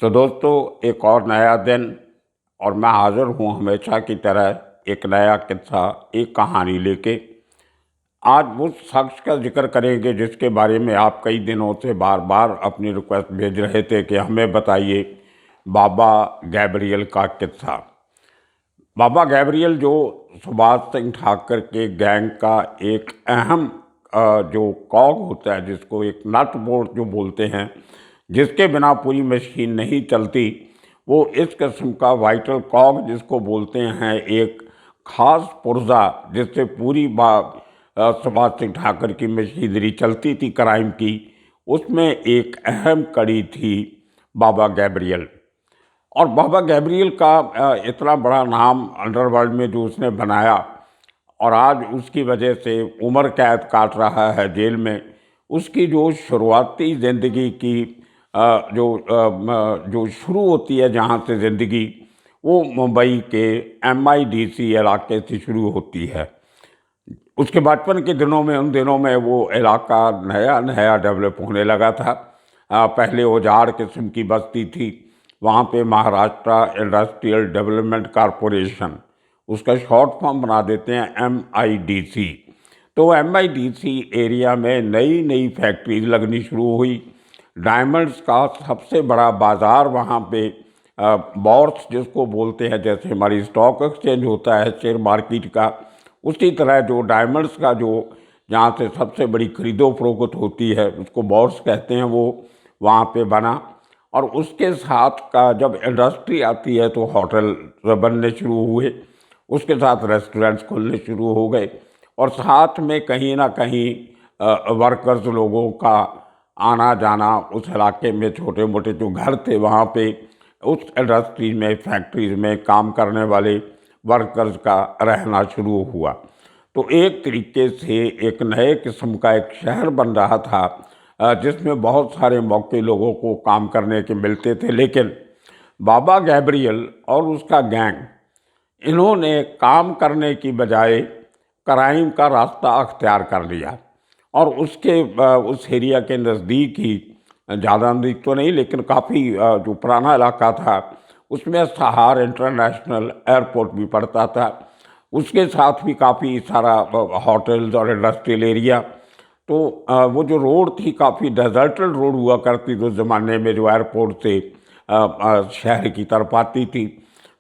तो दोस्तों, एक और नया दिन और मैं हाज़िर हूँ हमेशा की तरह एक नया किस्सा, एक कहानी लेके। आज उस शख्स का जिक्र करेंगे जिसके बारे में आप कई दिनों से बार बार अपनी रिक्वेस्ट भेज रहे थे कि हमें बताइए बाबा गैब्रियल का किस्सा। बाबा गैब्रियल जो सुभाष सिंह ठाकर के गैंग का एक अहम जो कॉग होता है, जिसको एक नट बोल्ट जो बोलते हैं, जिसके बिना पूरी मशीन नहीं चलती, वो इस किस्म का वाइटल कॉग जिसको बोलते हैं, एक ख़ास पुर्जा जिससे पूरी सुभाष सिंह ठाकर की मशीनरी चलती थी क्राइम की, उसमें एक अहम कड़ी थी बाबा गैब्रियल। और बाबा गैब्रियल का इतना बड़ा नाम अंडरवर्ल्ड में जो उसने बनाया, और आज उसकी वजह से उम्र कैद काट रहा है जेल में। उसकी जो शुरुआती ज़िंदगी की जो शुरू होती है जहाँ से ज़िंदगी, वो मुंबई के MIDC इलाके से शुरू होती है। उसके बचपन के दिनों में, उन दिनों में वो इलाका नया नया डेवलप होने लगा था। पहले उजाड़ किस्म की बस्ती थी। वहाँ पे महाराष्ट्र इंडस्ट्रियल डेवलपमेंट कॉरपोरेशन, उसका शॉर्ट फॉर्म बना देते हैं MIDC। तो MIDC एरिया में नई नई फैक्ट्रीज लगनी शुरू हुई। डायमंड्स का सबसे बड़ा बाज़ार वहाँ पे बॉर्स जिसको बोलते हैं, जैसे हमारी स्टॉक एक्सचेंज होता है शेयर मार्केट का, उसी तरह जो डायमंड्स का जो जहाँ से सबसे बड़ी खरीदो फरोख्त होती है, उसको बॉर्स कहते हैं, वो वहाँ पे बना। और उसके साथ का जब इंडस्ट्री आती है तो होटल बनने शुरू हुए, उसके साथ रेस्टोरेंट्स खुलने शुरू हो गए, और साथ में कहीं ना कहीं वर्कर्स लोगों का आना जाना, उस इलाके में छोटे मोटे जो घर थे वहाँ पे उस इंडस्ट्री में, फैक्ट्रीज में काम करने वाले वर्कर्स का रहना शुरू हुआ। तो एक तरीके से एक नए किस्म का एक शहर बन रहा था जिसमें बहुत सारे मौके लोगों को काम करने के मिलते थे। लेकिन बाबा गैब्रियल और उसका गैंग, इन्होंने काम करने की बजाय क्राइम का रास्ता अख्तियार कर लिया। और उसके उस एरिया के नज़दीक ही, ज़्यादा नज़दीक तो नहीं लेकिन काफ़ी जो पुराना इलाका था, उसमें सहार इंटरनेशनल एयरपोर्ट भी पड़ता था। उसके साथ भी काफ़ी सारा होटल्स और इंडस्ट्रियल एरिया। तो वो जो रोड थी, काफ़ी डेजर्टल रोड हुआ करती थी उस ज़माने में, जो एयरपोर्ट से शहर की तरफ आती थी।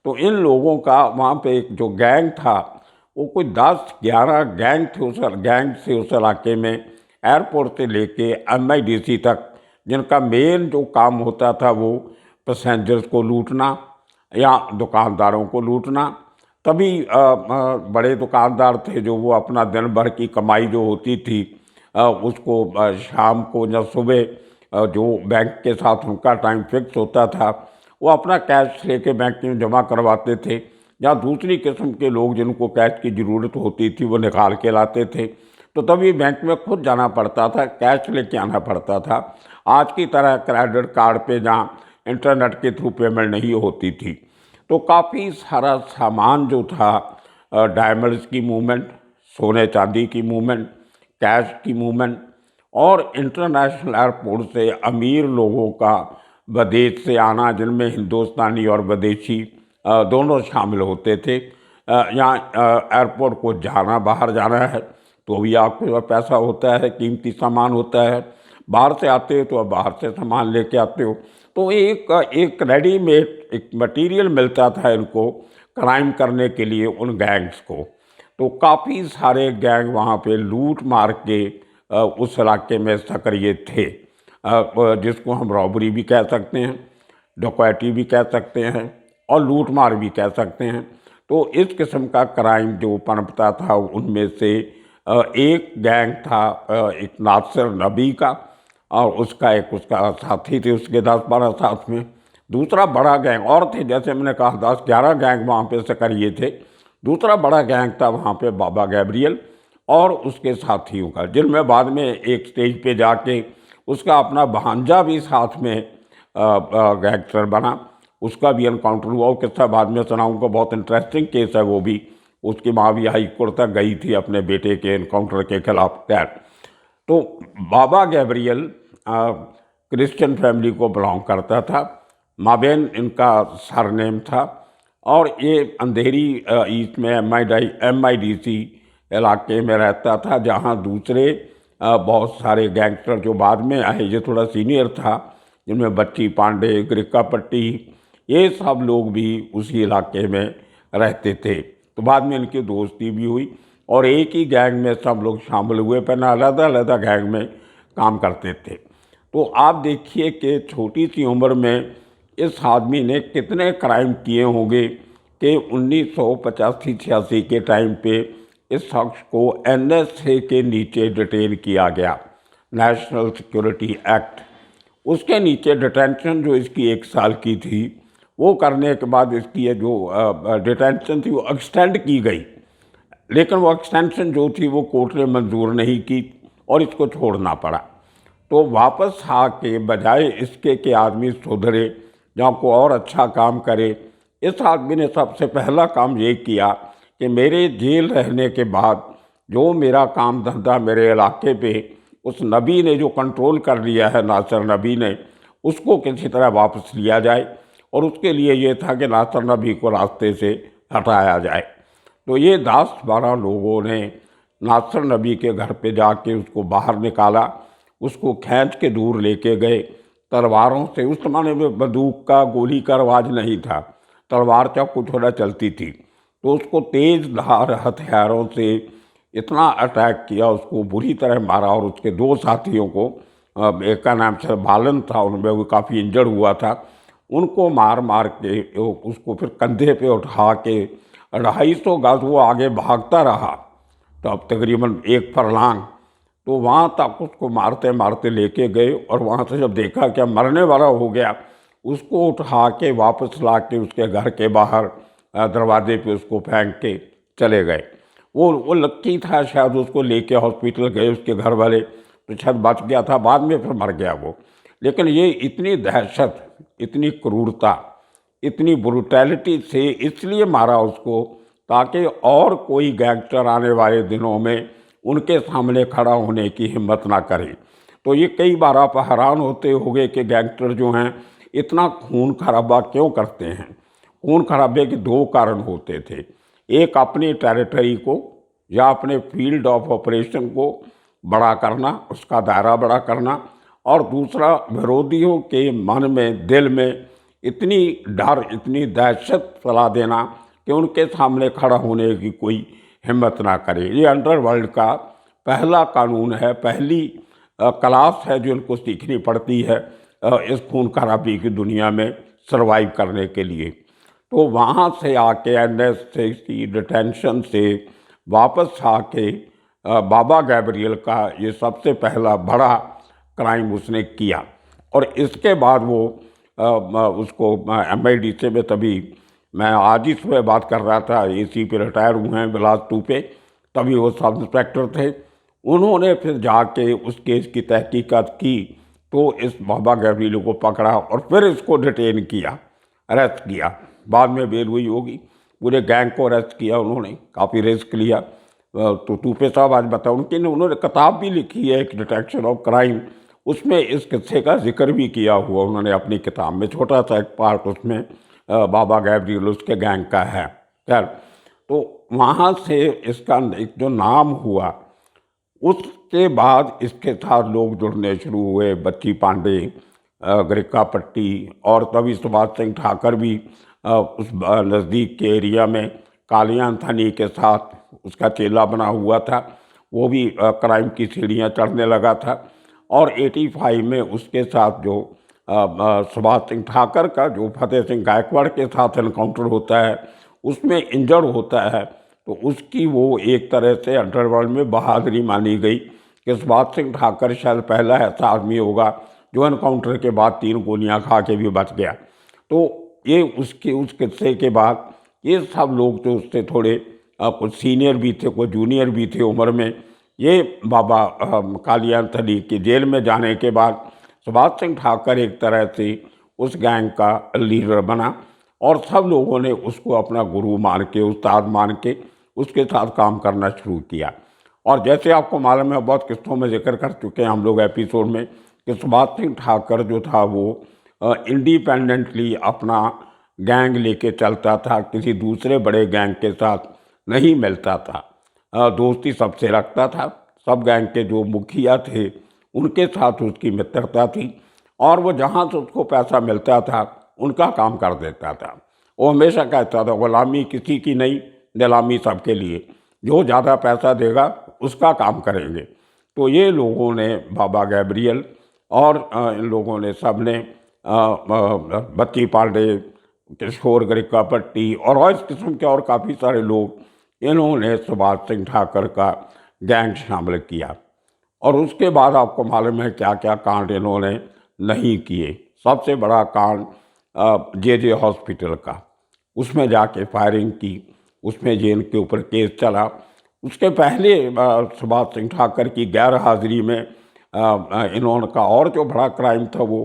तो इन लोगों का वहाँ पे एक जो गैंग था, वो कोई 10-11 गैंग थे उस गैंग से उस इलाके में, एयरपोर्ट से लेके MIDC तक, जिनका मेन जो काम होता था वो पैसेंजर्स को लूटना या दुकानदारों को लूटना। तभी बड़े दुकानदार थे जो वो अपना दिन भर की कमाई जो होती थी उसको शाम को या सुबह जो बैंक के साथ उनका टाइम फिक्स होता था, वो अपना कैश लेके बैंक में जमा करवाते थे, या दूसरी किस्म के लोग जिनको कैश की ज़रूरत होती थी वो निकाल के लाते थे। तो तभी बैंक में खुद जाना पड़ता था, कैश लेके आना पड़ता था। आज की तरह क्रेडिट कार्ड पे जहाँ इंटरनेट के थ्रू पेमेंट नहीं होती थी। तो काफ़ी सारा सामान जो था, डायमंड्स की मूवमेंट, सोने चांदी की मूवमेंट, कैश की मूवमेंट, और इंटरनेशनल एयरपोर्ट से अमीर लोगों का विदेश से आना, जिनमें हिंदुस्तानी और विदेशी दोनों शामिल होते थे। यहाँ एयरपोर्ट को जाना, बाहर जाना है तो भी आपके पास पैसा होता है, कीमती सामान होता है। बाहर से आते हो तो आप बाहर से सामान लेके आते हो। तो एक रेडीमेड एक मटेरियल मिलता था इनको क्राइम करने के लिए, उन गैंग्स को। तो काफ़ी सारे गैंग वहाँ पे लूट मार के उस इलाके में सक्रिय थे, जिसको हम रॉबरी भी कह सकते हैं, डकैती भी कह सकते हैं, और लूट मार भी कह सकते हैं। तो इस किस्म का क्राइम जो पनपता था, उनमें से एक गैंग था एक नासिर नबी का, और उसका साथी थे उसके 10-12 साथ में। दूसरा बड़ा गैंग और थे, जैसे मैंने कहा 10-11 गैंग वहाँ पे सक्रिय थे। दूसरा बड़ा गैंग था वहाँ पे बाबा गैब्रियल और उसके साथियों का, जिनमें बाद में एक स्टेज पे जाके उसका अपना भांजा भी साथ में गैंगस्टर बना। उसका भी एनकाउंटर हुआ, वो किस्सा बाद में सुनाऊंगा, बहुत इंटरेस्टिंग केस है वो भी। उसकी माँ भी हाई कोर्ट तक गई थी अपने बेटे के एनकाउंटर के खिलाफ। खैर, तो बाबा गैब्रियल क्रिश्चियन फैमिली को बिलोंग करता था। माबेन इनका सरनेम था। और ये अंधेरी ईस्ट में MIDC इलाके में रहता था, जहाँ दूसरे बहुत सारे गैंगस्टर जो बाद में आए, ये थोड़ा सीनियर था, जिनमें बच्ची पांडे, ग्रिका पट्टी, ये सब लोग भी उसी इलाके में रहते थे। तो बाद में इनकी दोस्ती भी हुई और एक ही गैंग में सब लोग शामिल हुए, पर अलग अलग गैंग में काम करते थे। तो आप देखिए कि छोटी सी उम्र में इस आदमी ने कितने क्राइम किए होंगे कि 1985-86 के टाइम पे इस शख्स को NSA के नीचे डिटेन किया गया, नेशनल सिक्योरिटी एक्ट। उसके नीचे डिटेंशन जो इसकी 1 साल की थी, वो करने के बाद इसकी ये जो डिटेंशन थी वो एक्सटेंड की गई, लेकिन वो एक्सटेंशन जो थी वो कोर्ट ने मंजूर नहीं की और इसको छोड़ना पड़ा। तो वापस आके बजाय इसके कि आदमी सुधरे या को और अच्छा काम करे, इस आदमी ने सबसे पहला काम ये किया कि मेरे जेल रहने के बाद जो मेरा काम धंधा मेरे इलाके पे उस नबी ने जो कंट्रोल कर लिया है, नासिर नबी ने, उसको किसी तरह वापस लिया जाए। और उसके लिए ये था कि नासिर नबी को रास्ते से हटाया जाए। तो ये 10-12 लोगों ने नासिर नबी के घर पे जाके उसको बाहर निकाला, उसको खींच के दूर लेके गए तलवारों से। उस जमाने में बंदूक का, गोली का रवाज नहीं था, तलवार चाकू थोड़ा चलती थी। तो उसको तेज़ धार हथियारों से इतना अटैक किया, उसको बुरी तरह मारा। और उसके 2 साथियों को, एक का नाम से बालन था, उनमें वो काफ़ी इंजर्ड हुआ था, उनको मार मार के उसको फिर कंधे पे उठा के 250 गज वो आगे भागता रहा, तो अब तकरीबन 1 फरलांग, तो वहाँ तक उसको मारते मारते लेके गए। और वहाँ से जब देखा कि मरने वाला हो गया, उसको उठा के वापस ला के उसके घर के बाहर दरवाजे पे उसको फेंक के चले गए। वो लक्की था शायद, उसको लेके हॉस्पिटल गए उसके घर वाले, तो शायद बच गया था, बाद में फिर मर गया वो। लेकिन ये इतनी दहशत, इतनी क्रूरता, इतनी ब्रुटैलिटी से इसलिए मारा उसको ताकि और कोई गैंगस्टर आने वाले दिनों में उनके सामने खड़ा होने की हिम्मत ना करे। तो ये कई बार आप हैरान होते होंगे कि गैंगस्टर जो हैं इतना खून खराबा क्यों करते हैं। खून खराबे के 2 कारण होते थे, एक अपनी टेरिटरी को या अपने फील्ड ऑफ ऑपरेशन को बड़ा करना, उसका दायरा बड़ा करना, और दूसरा विरोधियों के मन में, दिल में इतनी डर, इतनी दहशत फैला देना कि उनके सामने खड़ा होने की कोई हिम्मत ना करे। ये अंडरवर्ल्ड का पहला कानून है, पहली क्लास है जो इनको सीखनी पड़ती है इस खून खराबी की दुनिया में सरवाइव करने के लिए। तो वहाँ से आके NSA डिटेंशन से वापस आके बाबा गैब्रियल का ये सबसे पहला बड़ा क्राइम उसने किया। और इसके बाद वो उसको MIDC में, तभी मैं आज ही सुबह बात कर रहा था, AC पे रिटायर हुए हैं बिलासपुर पे, तभी वो सब इंस्पेक्टर थे, उन्होंने फिर जाके उस केस की तहकीकात की, तो इस बाबा गैब्रियल को पकड़ा और फिर इसको डिटेन किया, अरेस्ट किया। बाद में बेल हुई होगी। पूरे गैंग को अरेस्ट किया उन्होंने, काफ़ी रिस्क लिया। तो टूपे साहब आज बताओ, उन्होंने किताब भी लिखी है, एक डिटेक्शन ऑफ क्राइम, उसमें इस किस्से का जिक्र भी किया हुआ उन्होंने अपनी किताब में, छोटा सा एक पार्ट उसमें बाबा गैब्रियल उसके गैंग का है। खैर, तो वहाँ से इसका एक जो नाम हुआ, उसके बाद इसके साथ लोग जुड़ने शुरू हुए, बच्ची पांडे, ग्रिका पट्टी, और तभी सुभाष सिंह ठाकर भी उस नज़दीक के एरिया में कालियान थानी के साथ उसका चेला बना हुआ था, वो भी क्राइम की सीढ़ियाँ चढ़ने लगा था। और 85 में उसके साथ जो सुभाष सिंह ठाकर का जो फतेह सिंह गायकवाड़ के साथ एनकाउंटर होता है, उसमें इंजर्ड होता है, तो उसकी वो एक तरह से अंडरवर्ल्ड में बहादुरी मानी गई कि सुभाष सिंह ठाकर शायद पहला ऐसा आदमी होगा जो एनकाउंटर के बाद 3 गोलियां खा के भी बच गया। तो ये उसके उस किस्से के बाद ये सब लोग जो उससे थोड़े कुछ सीनियर भी थे, कुछ जूनियर भी थे उम्र में, ये बाबा कालियान थानी के जेल में जाने के बाद सुभाष सिंह ठाकर एक तरह से उस गैंग का लीडर बना और सब लोगों ने उसको अपना गुरु मान के, उस्ताद मान के उसके साथ काम करना शुरू किया। और जैसे आपको मालूम है, बहुत किस्तों में जिक्र कर चुके हैं हम लोग एपिसोड में, कि सुभाष सिंह ठाकर जो था वो इंडिपेंडेंटली अपना गैंग लेके चलता था, किसी दूसरे बड़े गैंग के साथ नहीं मिलता था। दोस्ती सबसे रखता था, सब गैंग के जो मुखिया थे उनके साथ उसकी मित्रता थी, और वो जहाँ से उसको पैसा मिलता था उनका काम कर देता था। वो हमेशा कहता था गुलामी किसी की नहीं, नीलामी सबके लिए, जो ज़्यादा पैसा देगा उसका काम करेंगे। तो ये लोगों ने, बाबा गैब्रियल और इन लोगों ने, सब ने बच्ची पांडे, किशोर गरिकापट्टी और इस किस्म के और काफ़ी सारे लोग, इन्होंने सुभाष सिंह ठाकर का गैंग शामिल किया। और उसके बाद आपको मालूम है क्या क्या कांड इन्होंने नहीं किए। सबसे बड़ा कांड जे हॉस्पिटल का, उसमें जाके फायरिंग की, उसमें जेल के ऊपर केस चला। उसके पहले सुभाष सिंह ठाकर की गैर हाजिरी में इन्होंने का और जो बड़ा क्राइम था वो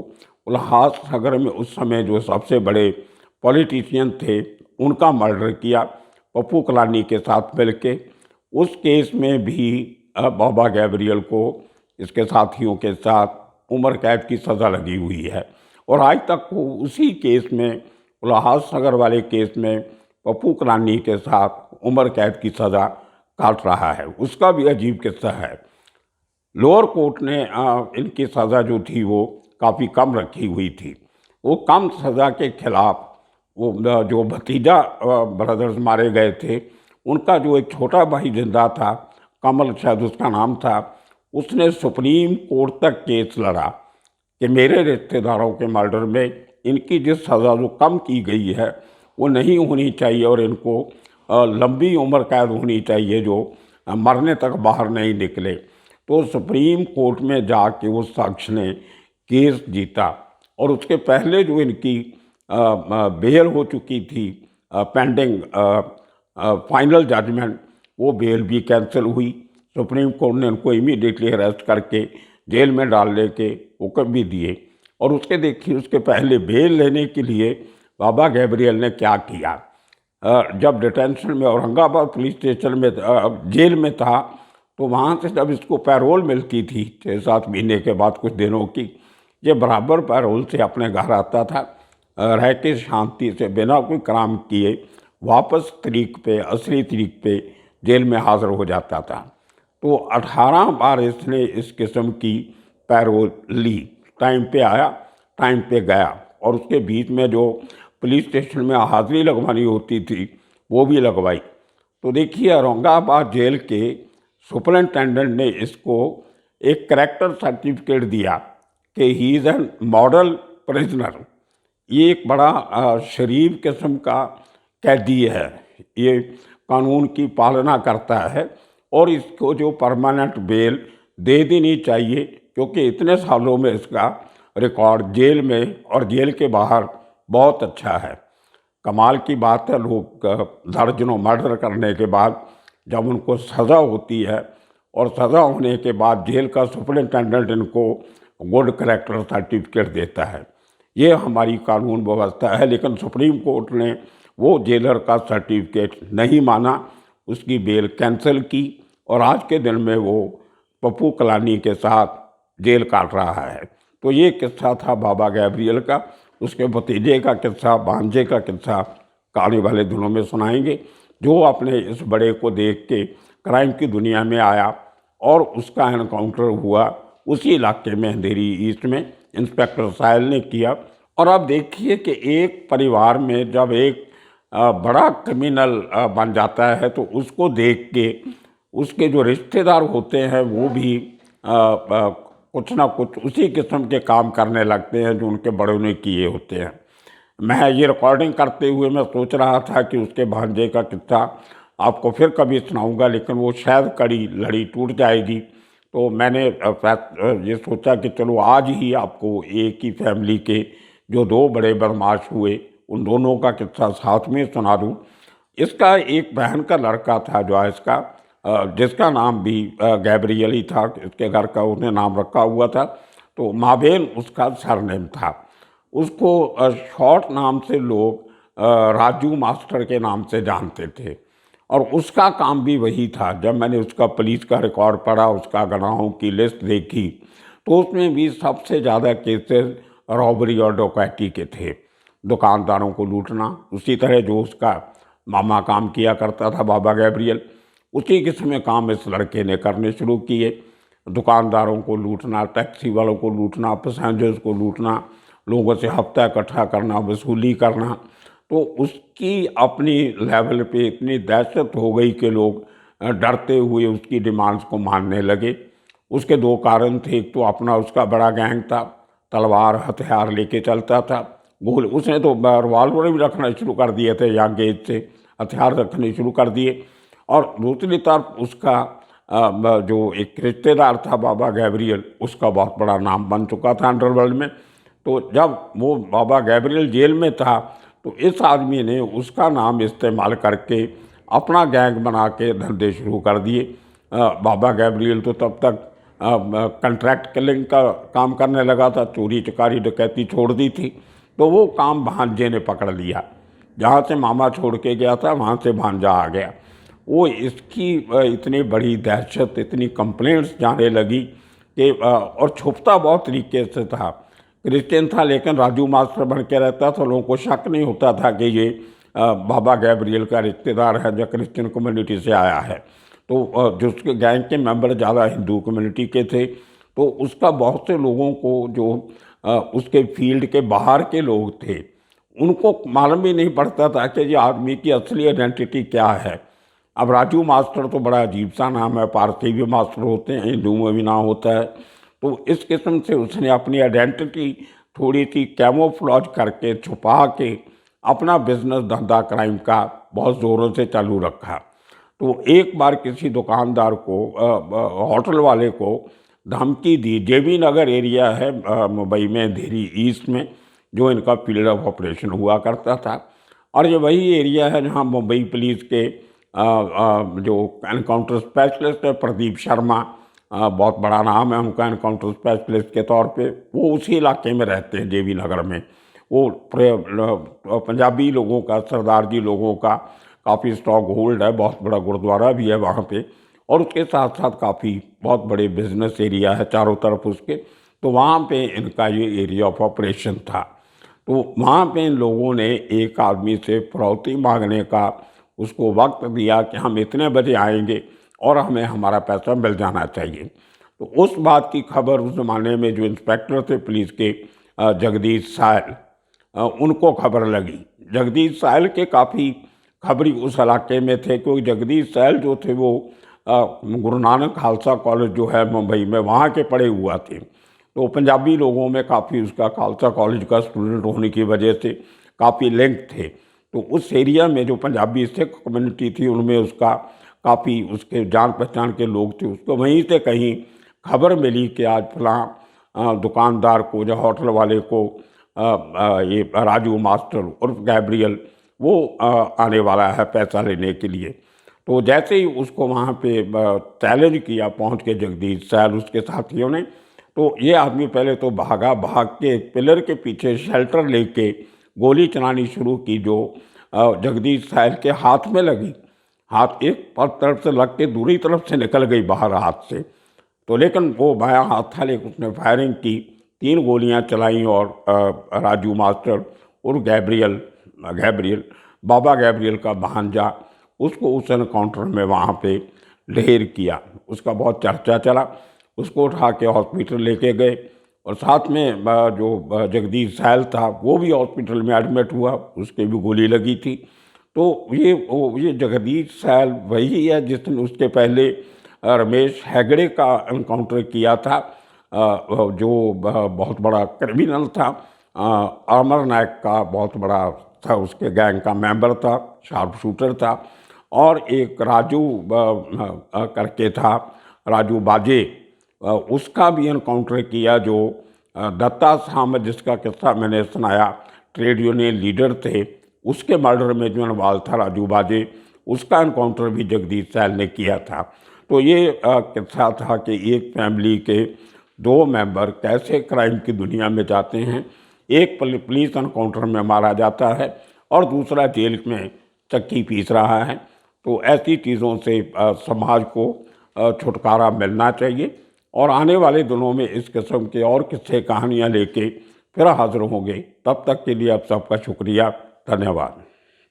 उल्लासनगर में उस समय जो सबसे बड़े पॉलिटिशियन थे उनका मर्डर किया पप्पू कलानी के साथ मिलके। उस केस में भी बाबा गैब्रियल को इसके साथियों के साथ उम्र कैद की सज़ा लगी हुई है, और आज तक वो उसी केस में, उल्लासनगर वाले केस में पप्पू कलानी के साथ उम्र कैद की सज़ा काट रहा है। उसका भी अजीब किस्सा है। लोअर कोर्ट ने इनकी सज़ा जो थी वो काफ़ी कम रखी हुई थी। वो कम सज़ा के खिलाफ वो जो भतीजा ब्रदर्स मारे गए थे, उनका जो एक छोटा भाई जिंदा था, कमल शायद उसका नाम था, उसने सुप्रीम कोर्ट तक केस लड़ा कि मेरे रिश्तेदारों के मर्डर में इनकी जिस सज़ा जो कम की गई है वो नहीं होनी चाहिए, और इनको लंबी उम्र कैद होनी चाहिए जो मरने तक बाहर नहीं निकले। तो सुप्रीम कोर्ट में जाके उस शख्स ने केस जीता, और उसके पहले जो इनकी बेल हो चुकी थी पेंडिंग फाइनल जजमेंट, वो बेल भी कैंसिल हुई। सुप्रीम कोर्ट ने इनको इमीडिएटली अरेस्ट करके जेल में डालने के हुक्म भी दिए। और उसके देखिए, उसके पहले बेल लेने के लिए बाबा गैब्रियल ने क्या किया। जब डिटेंशन में औरंगाबाद पुलिस स्टेशन में जेल में था, तो वहाँ से जब इसको पैरोल मिलती थी 6-7 महीने के बाद, कुछ दिनों की, ये बराबर पैरोल से अपने घर आता था, रह के शांति से बिना कोई क्राइम किए वापस तरीक पे, असली तरीक पे जेल में हाज़िर हो जाता था। तो 18 बार इसने इस किस्म की पैरोल ली, टाइम पे आया, टाइम पे गया, और उसके बीच में जो पुलिस स्टेशन में हाज़िरी लगवानी होती थी वो भी लगवाई। तो देखिए, औरंगाबाद जेल के सुपरिटेंडेंट ने इसको एक करैक्टर सर्टिफिकेट दिया कि he is an model prisoner. ये एक बड़ा शरीफ किस्म का कैदी है, ये कानून की पालना करता है, और इसको जो परमानेंट बेल दे देनी चाहिए, क्योंकि इतने सालों में इसका रिकॉर्ड जेल में और जेल के बाहर बहुत अच्छा है। कमाल की बात है, लोग दर्जनों मर्डर करने के बाद जब उनको सज़ा होती है, और सज़ा होने के बाद जेल का सुपरिटेंडेंट इनको गुड करैक्टर सर्टिफिकेट देता है। ये हमारी कानून व्यवस्था है। लेकिन सुप्रीम कोर्ट ने वो जेलर का सर्टिफिकेट नहीं माना, उसकी बेल कैंसिल की, और आज के दिन में वो पप्पू कलानी के साथ जेल काट रहा है। तो ये किस्सा था बाबा गैब्रियल का। उसके भतीजे का किस्सा, भांजे का किस्सा आने वाले दिनों में सुनाएंगे, जो अपने इस बड़े को देख के क्राइम की दुनिया में आया, और उसका एनकाउंटर हुआ उसी इलाके में, अंधेरी ईस्ट में, इंस्पेक्टर साहिल ने किया। और अब देखिए कि एक परिवार में जब एक बड़ा क्रिमिनल बन जाता है, तो उसको देख के उसके जो रिश्तेदार होते हैं वो भी कुछ ना कुछ उसी किस्म के काम करने लगते हैं जो उनके बड़ों ने किए होते हैं। मैं ये रिकॉर्डिंग करते हुए मैं सोच रहा था कि उसके भांजे का किस्सा आपको फिर कभी सुनाऊंगा, लेकिन वो शायद कड़ी लड़ी टूट जाएगी। तो मैंने ये सोचा कि चलो आज ही आपको एक ही फैमिली के जो दो बड़े बदमाश हुए उन दोनों का किस्सा साथ में सुना दूँ। इसका एक बहन का लड़का था जो इसका, जिसका नाम भी गैब्रियल ही था, इसके घर का उसने नाम रखा हुआ था, तो माबेन उसका सरनेम था। उसको शॉर्ट नाम से लोग राजू मास्टर के नाम से जानते थे, और उसका काम भी वही था। जब मैंने उसका पुलिस का रिकॉर्ड पढ़ा, उसका गुनाहों की लिस्ट देखी, तो उसमें भी सबसे ज़्यादा केसेस रॉबरी और डकैती के थे, दुकानदारों को लूटना। उसी तरह जो उसका मामा काम किया करता था बाबा गैब्रियल, उसी किस्म के काम इस लड़के ने करने शुरू किए। दुकानदारों को लूटना, टैक्सी वालों को लूटना, पैसेंजर्स को लूटना, लोगों से हफ्ता इकट्ठा करना, वसूली करना। तो उसकी अपनी लेवल पे इतनी दहशत हो गई कि लोग डरते हुए उसकी डिमांड्स को मानने लगे। उसके दो कारण थे, एक तो अपना उसका बड़ा गैंग था, तलवार हथियार लेके चलता था, गोल उसने तो रिवाल्वर भी रखना शुरू कर दिए थे, यंग एज से हथियार रखने शुरू कर दिए। और दूसरी तरफ उसका जो एक रिश्तेदार था बाबा गैब्रियल, उसका बहुत बड़ा नाम बन चुका था अंडरवर्ल्ड में। तो जब वो बाबा गैब्रियल जेल में था तो इस आदमी ने उसका नाम इस्तेमाल करके अपना गैंग बना के धंधे शुरू कर दिए। बाबा गैब्रियल तो तब तक कंट्रैक्ट किलिंग का काम करने लगा था, चोरी चकारी डकैती छोड़ दी थी। तो वो काम भांजे ने पकड़ लिया, जहाँ से मामा छोड़ के गया था वहाँ से भांजा आ गया। वो इसकी इतनी बड़ी दहशत, इतनी कंप्लेंट्स जाने लगी कि और छुपता बहुत तरीके से था। क्रिश्चियन था लेकिन राजू मास्टर बन के रहता था, लोगों को शक नहीं होता था कि ये बाबा गैब्रियल का रिश्तेदार है जो क्रिश्चियन कम्युनिटी से आया है। तो जो उसके गैंग के मेंबर ज़्यादा हिंदू कम्युनिटी के थे, तो उसका बहुत से लोगों को जो उसके फील्ड के बाहर के लोग थे, उनको मालूम ही नहीं पड़ता था कि ये आदमी की असली आइडेंटिटी क्या है। अब राजू मास्टर तो बड़ा अजीब सा नाम है, पारसी भी मास्टर होते हैं, हिंदू में भी नाम होता है। तो इस किस्म से उसने अपनी आइडेंटिटी थोड़ी सी कैमोफ्लॉज करके छुपा के अपना बिजनेस धंधा क्राइम का बहुत ज़ोरों से चालू रखा। तो एक बार किसी दुकानदार को, होटल वाले को धमकी दी। जेबी नगर एरिया है मुंबई में, अंधेरी ईस्ट में, जो इनका फील्ड ऑफ ऑपरेशन हुआ करता था। और ये वही एरिया है जहाँ मुंबई पुलिस के जो एनकाउंटर स्पेशलिस्ट है प्रदीप शर्मा, बहुत बड़ा नाम है उनका एनकाउंटर स्पेशलिस्ट के तौर पे, वो उसी इलाके में रहते हैं जेबी नगर में। वो पंजाबी लोगों का, सरदार जी लोगों का काफ़ी स्टॉक होल्ड है, बहुत बड़ा गुरुद्वारा भी है वहाँ पे, और उसके साथ साथ काफ़ी बहुत बड़े बिजनेस एरिया है चारों तरफ उसके। तो वहाँ पे इनका ये एरिया ऑफ ऑपरेशन था। तो वहाँ पे इन लोगों ने एक आदमी से फिरौती मांगने का उसको वक्त दिया कि हम इतने बजे आएंगे और हमें हमारा पैसा मिल जाना चाहिए। तो उस बात की खबर उस ज़माने में जो इंस्पेक्टर थे पुलिस के, जगदीश सायल, उनको खबर लगी। जगदीश सायल के काफ़ी खबरी उस इलाके में थे, क्योंकि जगदीश सायल जो थे वो गुरु नानक खालसा कॉलेज जो है मुंबई में, वहाँ के पढ़े हुआ थे। तो पंजाबी लोगों में काफ़ी उसका खालसा कॉलेज का स्टूडेंट होने की वजह से काफ़ी लिंक थे। तो उस एरिया में जो पंजाबी सिख कम्युनिटी थी उनमें उसका काफ़ी उसके जान पहचान के लोग थे। उसको वहीं से कहीं खबर मिली कि आज फलां दुकानदार को या होटल वाले को ये राजू मास्टर उर्फ गैब्रियल वो आने वाला है पैसा लेने के लिए। तो जैसे ही उसको वहाँ पे चैलेंज किया पहुँच के जगदीश सैल उसके साथियों ने, तो ये आदमी पहले तो भागा, भाग के एक पिलर के पीछे शेल्टर लेके गोली चलानी शुरू की, जो जगदीश सैल के हाथ में लगी। हाथ एक तरफ से लग के दूसरी तरफ से निकल गई बाहर हाथ से। तो लेकिन वो बायां हाथ था, लेकिन उसने फायरिंग की, 3 गोलियां चलाई और राजू मास्टर और गैब्रियल बाबा गैब्रियल का भांजा, उसको उस एनकाउंटर में वहाँ पे ढेर किया। उसका बहुत चर्चा चला, उसको उठा के हॉस्पिटल लेके गए, और साथ में जो जगदीश सैल था वो भी हॉस्पिटल में एडमिट हुआ, उसके भी गोली लगी थी। तो ये जगदीश सैल वही है जिसने उसके पहले रमेश हेगड़े का एनकाउंटर किया था, जो बहुत बड़ा क्रिमिनल था, अमर नायक का बहुत बड़ा था, उसके गैंग का मेंबर था, शार्प शूटर था। और एक राजू करके था, राजू बाजे, उसका भी एनकाउंटर किया, जो दत्ता साहब जिसका किस्सा मैंने सुनाया, ट्रेड यूनियन लीडर थे, उसके मर्डर में जो इन्वॉल्व था राजू बाजे, उसका एनकाउंटर भी जगदीश सैल ने किया था। तो ये किस्सा था कि एक फैमिली के 2 मेंबर कैसे क्राइम की दुनिया में जाते हैं, एक पुलिस एनकाउंटर में मारा जाता है और दूसरा जेल में चक्की पीस रहा है। तो ऐसी चीज़ों से समाज को छुटकारा मिलना चाहिए, और आने वाले दिनों में इस किस्म के और किस्से कहानियाँ लेके फिर हाजिर होंगे। तब तक के लिए आप सबका शुक्रिया, धन्यवाद।